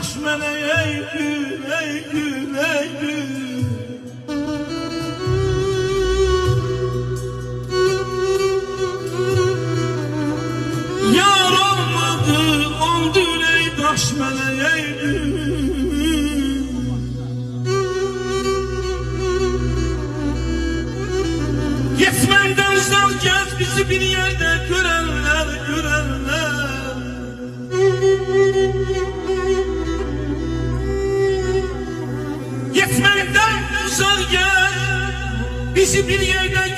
daş mənə eydü, eydü, eydü. Yar olmadı, oldu ey daş mənə eydü. Yetmenden uzak gez bizi bir yerde görenler, görenler. Yetmenden uzak gez bizi bir yerde